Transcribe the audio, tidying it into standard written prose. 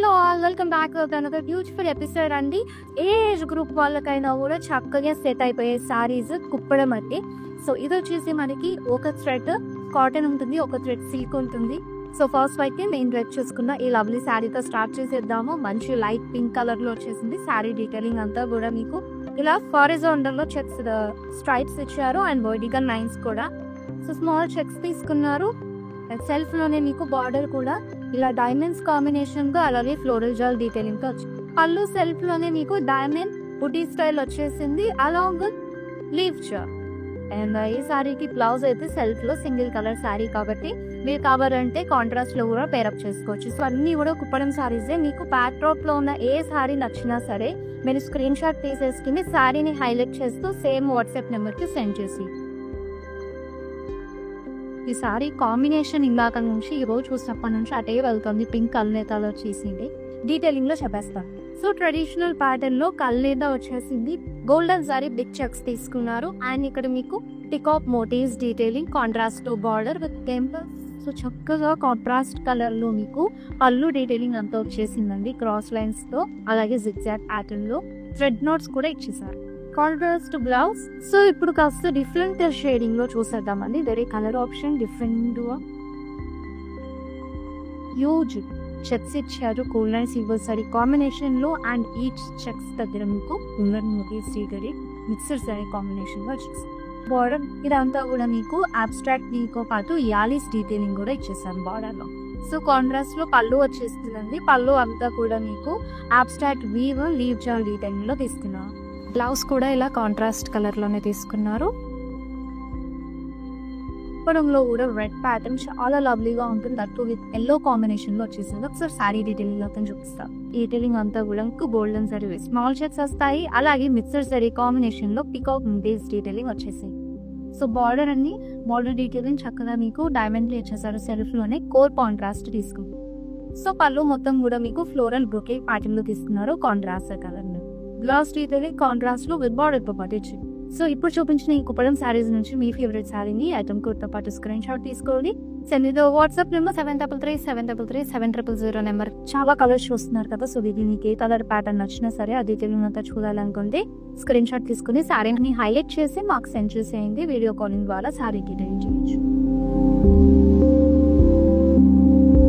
Hello all, welcome back to another beautiful episode అండి. ఏ age group వాళ్ళకైనా కూడా చక్కగా సెట్ అయిపోయే సారీస్ కుప్పడం అండి. సో ఇది వచ్చేసి మనకి ఒక థ్రెడ్ కాటన్ ఉంటుంది, ఒక థ్రెడ్ సిల్క్ ఉంటుంది. సో ఫస్ట్ అయితే నేను డ్రెస్ చూసుకున్న ఈ లవ్లీ శారీతో స్టార్ట్ చేసేద్దాము. మంచి లైట్ పింక్ కలర్ లో వచ్చేసింది. శారీ డీటెయిలింగ్ అంతా కూడా మీకు ఇలా హారిజాంటల్ లో చెక్స్ స్ట్రైప్స్ ఇచ్చారు అండ్ వర్టికల్ లైన్స్ కూడా. సో స్మాల్ చెక్స్ తీసుకున్నారు. సెల్ఫ్ లోనే మీకు బార్డర్ కూడా ఇలా డైమండ్స్ కాంబినేషన్ గా అలాగే ఫ్లోరల్ జాల్ డీటెయిలింగ్ తో వచ్చింది. పళ్ళు సెల్ఫ్ లోనే మీకు డైమండ్ బుటీ స్టైల్ వచ్చేసింది అలాంగ్ విత్ లీవ్ జాల్. అండ్ ఈ శారీకి బ్లౌజ్ అయితే సెల్ఫ్ లో సింగిల్ కలర్ శారీ కాబట్టి మీరు కావాలంటే కాంట్రాస్ట్ లో కూడా పేరప్ చేసుకోవచ్చు. సో అన్ని కూడా కుప్పడం శారీసే. మీకు బ్యాక్ డ్రాప్ లో ఉన్న ఏ శారీ నచ్చినా సరే మీరు స్క్రీన్ షాట్ తీసేసుకుని శారీని హైలైట్ చేస్తూ సేమ్ వాట్సాప్ నెంబర్ కి సెండ్ చేసి ఈ సారీ కాంబినేషన్ ఇందాక నుంచి ఈ రోజు చూసినప్పటి నుంచి అటే వెళ్తుంది. పింక్ కల్నేతాలో వచ్చేసింది. డీటెయిలింగ్ లో చెప్పేస్తాను. సో ట్రెడిషనల్ ప్యాటర్న్ లో కల్నేత వచ్చేసింది. గోల్డెన్ సారీ బిగ్ చెక్స్ తీసుకున్నారు అండ్ ఇక్కడ మీకు టికాప్ motifs detailing, contrast border with temple. So చక్కగా కాంట్రాస్ట్ కలర్ లో మీకు పళ్ళు డీటెయిలింగ్ అంతా వచ్చేసిందండి. క్రాస్ లైన్స్ తో అలాగే జిగ్జాగ్ ప్యాటర్న్ లో థ్రెడ్ నోట్స్ కూడా ఇచ్చేసారు. Contrast blouse. సో ఇప్పుడు కాస్త డిఫరెంట్ షేడింగ్ లో చూసేద్దామండి. వేరే colour option different huge checks ఇచ్చారు. గోల్డెన్ సిల్వర్ సారీ కాంబినేషన్ లో అండ్ ఈచ్ చెక్స్ దగ్గర మీకు woollen motifs mixer sari combination లో చెక్స్. బార్డర్ ఇదంతా కూడా మీకు అబ్స్ట్రాక్ట్ దీంతో పాటు యాలీస్ డీటెయిలింగ్ కూడా ఇచ్చేసారు బార్డర్ లో. సో కాంట్రాస్ట్ లో పళ్ళు వచ్చేస్తుందండి. పళ్ళు అంతా కూడా మీకు అబ్స్ట్రాక్ట్ లీవ్ జాల్ డీటెయిలింగ్ లో తీసుకున్నారు. బ్లౌజ్ కూడా ఇలా కాంట్రాస్ట్ కలర్ లోనే తీసుకున్నారు. పొడంలో కూడా రెడ్ ప్యాటర్న్ చాలా లవ్లీగా ఉంటుంది. దట్టు విత్ ఎల్లో కాంబినేషన్ లో వచ్చేసింది. ఒకసారి సారీ డీటెయిలింగ్ లో చూపిస్తా. డీటెయిలింగ్ అంతా కూడా గోల్డెన్ సారీ స్మాల్ చెక్స్ వస్తాయి. అలాగే మిక్సర్ సారీ కాంబినేషన్ లో పికాక్ మోటివ్స్ డీటెయిలింగ్ వచ్చేసాయి. సో బార్డర్ అన్ని బార్డర్ డీటెయిలింగ్ చక్కగా మీకు డైమండ్ లో ఇచ్చేసారు. సెల్ఫ్ లోనే కోర్ కాంట్రాస్ట్ తీసుకుంది. సో పళ్ళు మొత్తం కూడా మీకు ఫ్లోరల్ బ్రొకే ప్యాటర్న్ లో తీసుకున్నారు. కాంట్రాస్ట్ కలర్ లో గ్లాస్ డీటెయిలింగ్ కాంట్రాస్ట్ లో విత్ బార్డర్ తో పాటు ఇచ్చింది. సో ఇప్పుడు చూపించిన ఈ కుప్పడం శారీస్ నుంచి మీ ఫేవరెట్ శారీని ఐటమ్ కోడ్ తో పాటు స్క్రీన్ షాట్ తీసుకోండి. Send the WhatsApp number 7337337000 number. చాలా కలర్స్ చూస్తున్నారు కదా. సో ఇది మీకు ఏ కలర్ ప్యాటర్న్ నచ్చినా సరే అది డీటెయిలింగ్ అంతా చూడాలనుకుంటే స్క్రీన్ షాట్ తీసుకుని శారీని హైలైట్ చేసి మాకు సెండ్ చేసేయండి. వీడియో కాలింగ్ ద్వారా శారీ డీటెయిలింగ్ చేయొచ్చు.